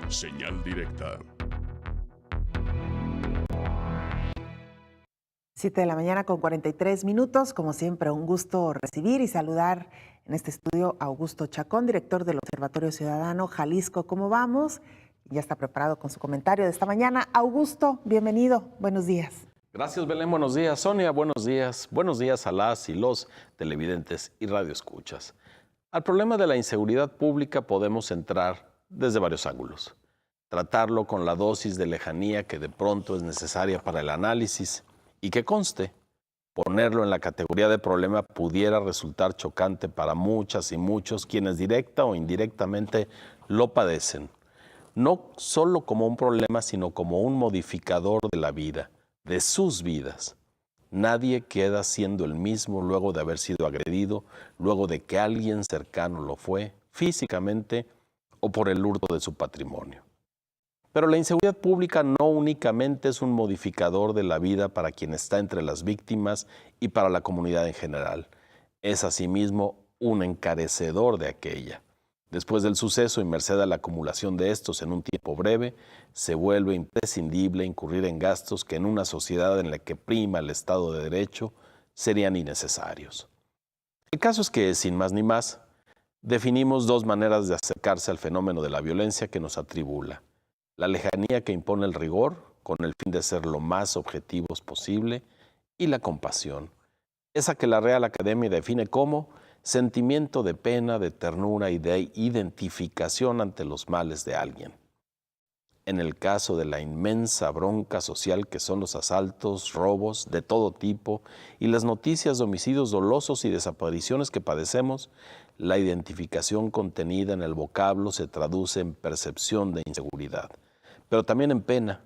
Señal directa. 7 de la mañana con 43 minutos. Como siempre, un gusto recibir y saludar en este estudio a Augusto Chacón, director del Observatorio Ciudadano Jalisco. ¿Cómo vamos? Ya está preparado con su comentario de esta mañana. Augusto, bienvenido. Buenos días. Gracias, Belén. Buenos días, Sonia. Buenos días. Buenos días a las y los televidentes y radioescuchas. Al problema de la inseguridad pública podemos entrar desde varios ángulos. Tratarlo con la dosis de lejanía que de pronto es necesaria para el análisis y que conste, ponerlo en la categoría de problema pudiera resultar chocante para muchas y muchos quienes directa o indirectamente lo padecen. No solo como un problema, sino como un modificador de la vida, de sus vidas. Nadie queda siendo el mismo luego de haber sido agredido, luego de que alguien cercano lo fue, físicamente o por el hurto de su patrimonio. Pero la inseguridad pública no únicamente es un modificador de la vida para quien está entre las víctimas y para la comunidad en general. Es asimismo un encarecedor de aquella. Después del suceso y merced a la acumulación de estos en un tiempo breve, se vuelve imprescindible incurrir en gastos que en una sociedad en la que prima el Estado de Derecho serían innecesarios. El caso es que, sin más ni más, definimos dos maneras de acercarse al fenómeno de la violencia que nos atribula. La lejanía que impone el rigor, con el fin de ser lo más objetivos posible, y la compasión, esa que la Real Academia define como sentimiento de pena, de ternura y de identificación ante los males de alguien. En el caso de la inmensa bronca social que son los asaltos, robos de todo tipo y las noticias de homicidios dolosos y desapariciones que padecemos, la identificación contenida en el vocablo se traduce en percepción de inseguridad, pero también en pena.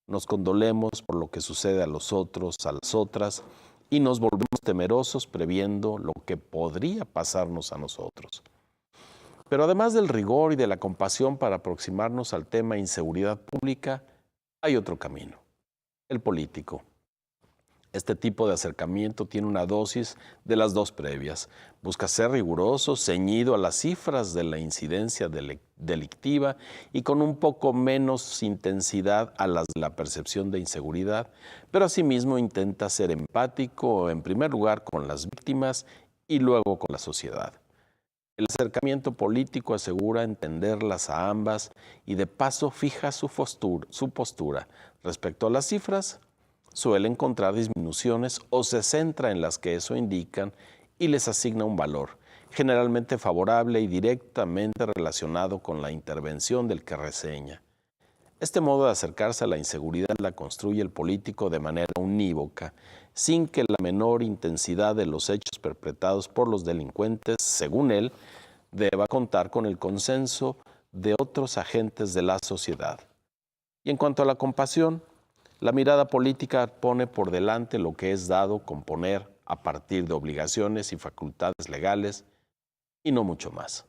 Nos condolemos por lo que sucede a los otros, a las otras, y nos volvemos temerosos previendo lo que podría pasarnos a nosotros. Pero además del rigor y de la compasión para aproximarnos al tema inseguridad pública, hay otro camino, el político. Este tipo de acercamiento tiene una dosis de las dos previas. Busca ser riguroso, ceñido a las cifras de la incidencia delictiva y con un poco menos intensidad a las de la percepción de inseguridad, pero asimismo intenta ser empático, en primer lugar con las víctimas y luego con la sociedad. El acercamiento político asegura entenderlas a ambas y de paso fija su postura. Respecto a las cifras, suele encontrar disminuciones o se centra en las que eso indican y les asigna un valor, generalmente favorable y directamente relacionado con la intervención del que reseña. Este modo de acercarse a la inseguridad la construye el político de manera unívoca, sin que la menor intensidad de los hechos perpetrados por los delincuentes, según él, deba contar con el consenso de otros agentes de la sociedad. Y en cuanto a la compasión, la mirada política pone por delante lo que es dado componer a partir de obligaciones y facultades legales y no mucho más.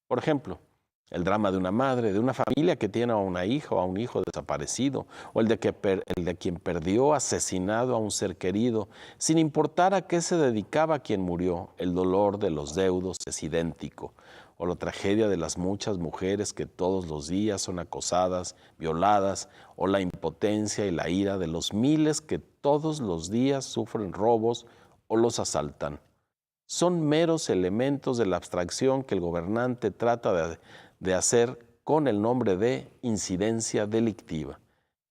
Por ejemplo, el drama de una madre, de una familia que tiene a una hija o a un hijo desaparecido, o el de quien perdió asesinado a un ser querido, sin importar a qué se dedicaba quien murió, el dolor de los deudos es idéntico, o la tragedia de las muchas mujeres que todos los días son acosadas, violadas, o la impotencia y la ira de los miles que todos los días sufren robos o los asaltan. Son meros elementos de la abstracción que el gobernante trata de hacer con el nombre de incidencia delictiva,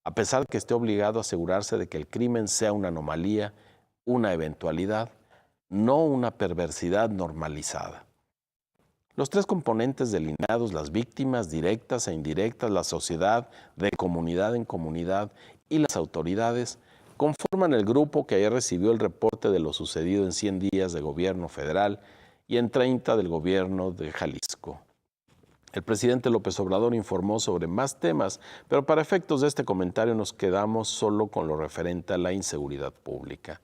a pesar de que esté obligado a asegurarse de que el crimen sea una anomalía, una eventualidad, no una perversidad normalizada. Los tres componentes delineados, las víctimas directas e indirectas, la sociedad de comunidad en comunidad y las autoridades, conforman el grupo que ayer recibió el reporte de lo sucedido en 100 días de gobierno federal y en 30 del gobierno de Jalisco. El presidente López Obrador informó sobre más temas, pero para efectos de este comentario nos quedamos solo con lo referente a la inseguridad pública.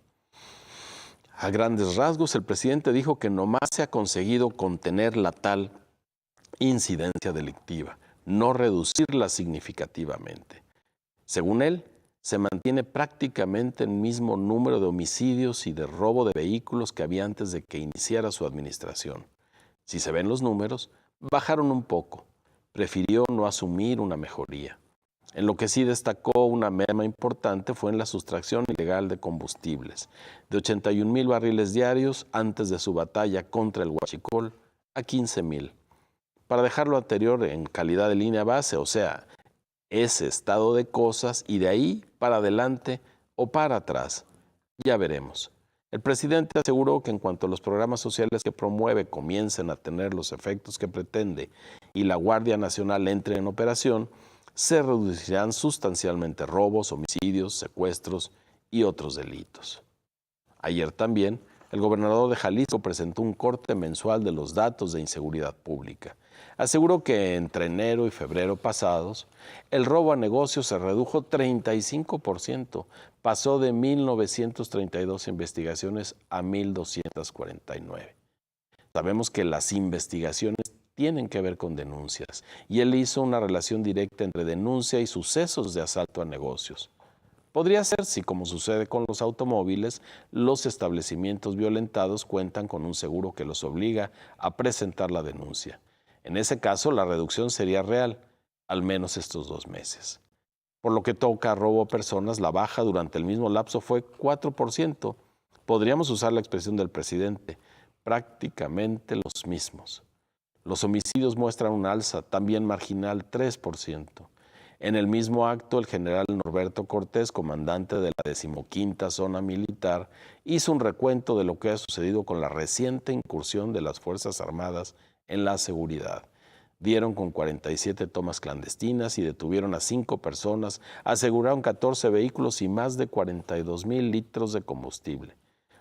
A grandes rasgos, el presidente dijo que nomás se ha conseguido contener la tal incidencia delictiva, no reducirla significativamente. Según él, se mantiene prácticamente el mismo número de homicidios y de robo de vehículos que había antes de que iniciara su administración. Si se ven los números, bajaron un poco, prefirió no asumir una mejoría. En lo que sí destacó una merma importante fue en la sustracción ilegal de combustibles, de 81,000 barriles diarios antes de su batalla contra el huachicol a 15,000, para dejar lo anterior en calidad de línea base, o sea, ese estado de cosas, y de ahí para adelante o para atrás. Ya veremos. El presidente aseguró que en cuanto los programas sociales que promueve comiencen a tener los efectos que pretende y la Guardia Nacional entre en operación, se reducirán sustancialmente robos, homicidios, secuestros y otros delitos. Ayer también, el gobernador de Jalisco presentó un corte mensual de los datos de inseguridad pública. Aseguró que entre enero y febrero pasados, el robo a negocios se redujo 35%, pasó de 1,932 investigaciones a 1,249. Sabemos que las investigaciones tienen que ver con denuncias, y él hizo una relación directa entre denuncia y sucesos de asalto a negocios. Podría ser si, como sucede con los automóviles, los establecimientos violentados cuentan con un seguro que los obliga a presentar la denuncia. En ese caso, la reducción sería real, al menos estos 2 meses. Por lo que toca a robo a personas, la baja durante el mismo lapso fue 4%. Podríamos usar la expresión del presidente, prácticamente los mismos. Los homicidios muestran un alza, también marginal, 3%. En el mismo acto, el general Norberto Cortés, comandante de la 15ª Zona Militar, hizo un recuento de lo que ha sucedido con la reciente incursión de las Fuerzas Armadas en la seguridad. Dieron con 47 tomas clandestinas y detuvieron a 5 personas, aseguraron 14 vehículos y más de 42,000 litros de combustible.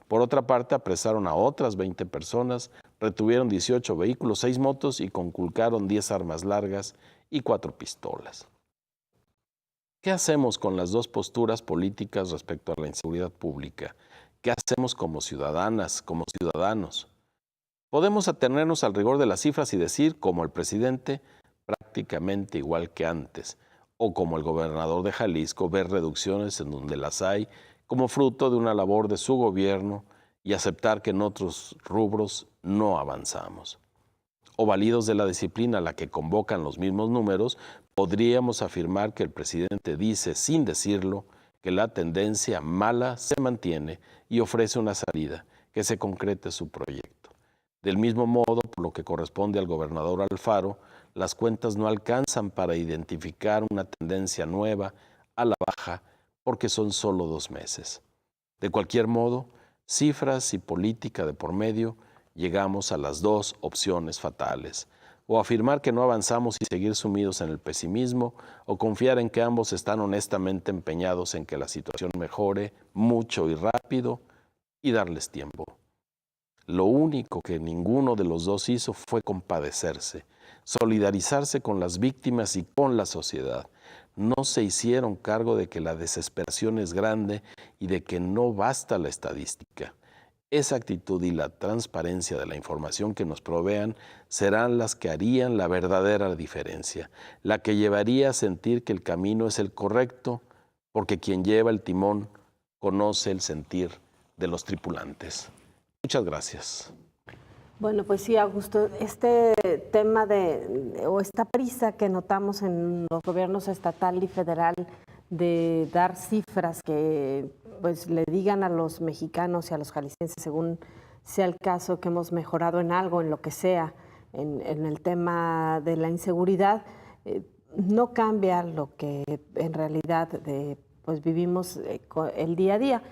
Por otra parte, apresaron a otras 20 personas, retuvieron 18 vehículos, 6 motos y conculcaron 10 armas largas y 4 pistolas. ¿Qué hacemos con las dos posturas políticas respecto a la inseguridad pública? ¿Qué hacemos como ciudadanas, como ciudadanos? Podemos atenernos al rigor de las cifras y decir, como el presidente, prácticamente igual que antes, o como el gobernador de Jalisco, ver reducciones en donde las hay como fruto de una labor de su gobierno y aceptar que en otros rubros no avanzamos. O validos de la disciplina a la que convocan los mismos números, podríamos afirmar que el presidente dice, sin decirlo, que la tendencia mala se mantiene y ofrece una salida, que se concrete su proyecto. Del mismo modo, por lo que corresponde al gobernador Alfaro, las cuentas no alcanzan para identificar una tendencia nueva a la baja porque son solo 2 meses. De cualquier modo, cifras y política de por medio, llegamos a las 2 opciones fatales: o afirmar que no avanzamos y seguir sumidos en el pesimismo, o confiar en que ambos están honestamente empeñados en que la situación mejore mucho y rápido y darles tiempo. Lo único que ninguno de los dos hizo fue compadecerse, solidarizarse con las víctimas y con la sociedad. No se hicieron cargo de que la desesperación es grande y de que no basta la estadística. Esa actitud y la transparencia de la información que nos provean serán las que harían la verdadera diferencia, la que llevaría a sentir que el camino es el correcto, porque quien lleva el timón conoce el sentir de los tripulantes. Muchas gracias. Bueno, pues sí, Augusto, este tema o esta prisa que notamos en los gobiernos estatal y federal de dar cifras que pues le digan a los mexicanos y a los jaliscienses, según sea el caso, que hemos mejorado en algo, en lo que sea, en el tema de la inseguridad, no cambia lo que en realidad pues vivimos el día a día,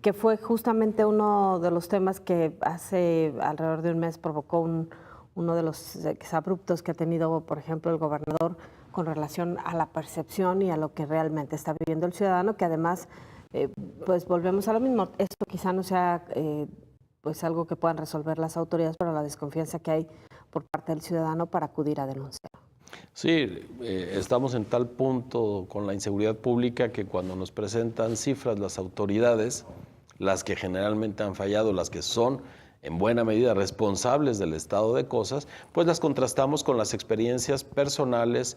que fue justamente uno de los temas que hace alrededor de un mes provocó uno de los exabruptos que ha tenido, por ejemplo, el gobernador con relación a la percepción y a lo que realmente está viviendo el ciudadano, que además, pues volvemos a lo mismo. Esto quizá no sea pues algo que puedan resolver las autoridades, pero la desconfianza que hay por parte del ciudadano para acudir a denunciar. Sí, estamos en tal punto con la inseguridad pública que cuando nos presentan cifras las autoridades, las que generalmente han fallado, las que son en buena medida responsables del estado de cosas, pues las contrastamos con las experiencias personales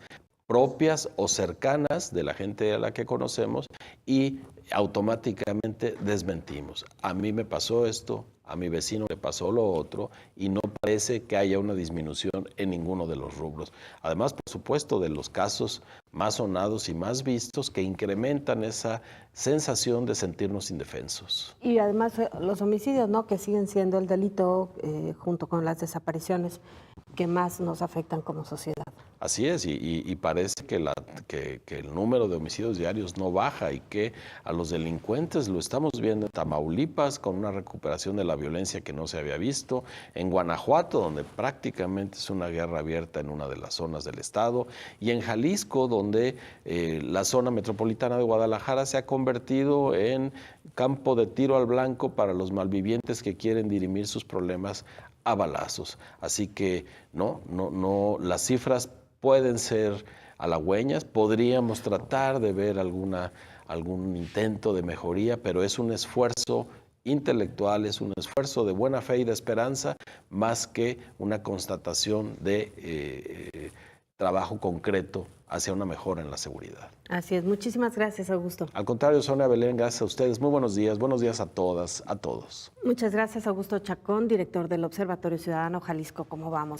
propias o cercanas de la gente a la que conocemos y automáticamente desmentimos. A mí me pasó esto, a mi vecino le pasó lo otro y no parece que haya una disminución en ninguno de los rubros. Además, por supuesto, de los casos más sonados y más vistos que incrementan esa sensación de sentirnos indefensos. Y además los homicidios, ¿no? Que siguen siendo el delito junto con las desapariciones que más nos afectan como sociedad. Así es, y parece que el número de homicidios diarios no baja y que a los delincuentes lo estamos viendo en Tamaulipas con una recuperación de la violencia que no se había visto, en Guanajuato, donde prácticamente es una guerra abierta en una de las zonas del estado, y en Jalisco, donde la zona metropolitana de Guadalajara se ha convertido en campo de tiro al blanco para los malvivientes que quieren dirimir sus problemas a balazos. Así que no, las cifras pueden ser halagüeñas, podríamos tratar de ver algún intento de mejoría, pero es un esfuerzo intelectual, es un esfuerzo de buena fe y de esperanza, más que una constatación de trabajo concreto hacia una mejora en la seguridad. Así es, muchísimas gracias, Augusto. Al contrario, Sonia, Belén, gracias a ustedes. Muy buenos días a todas, a todos. Muchas gracias, Augusto Chacón, director del Observatorio Ciudadano Jalisco. ¿Cómo vamos?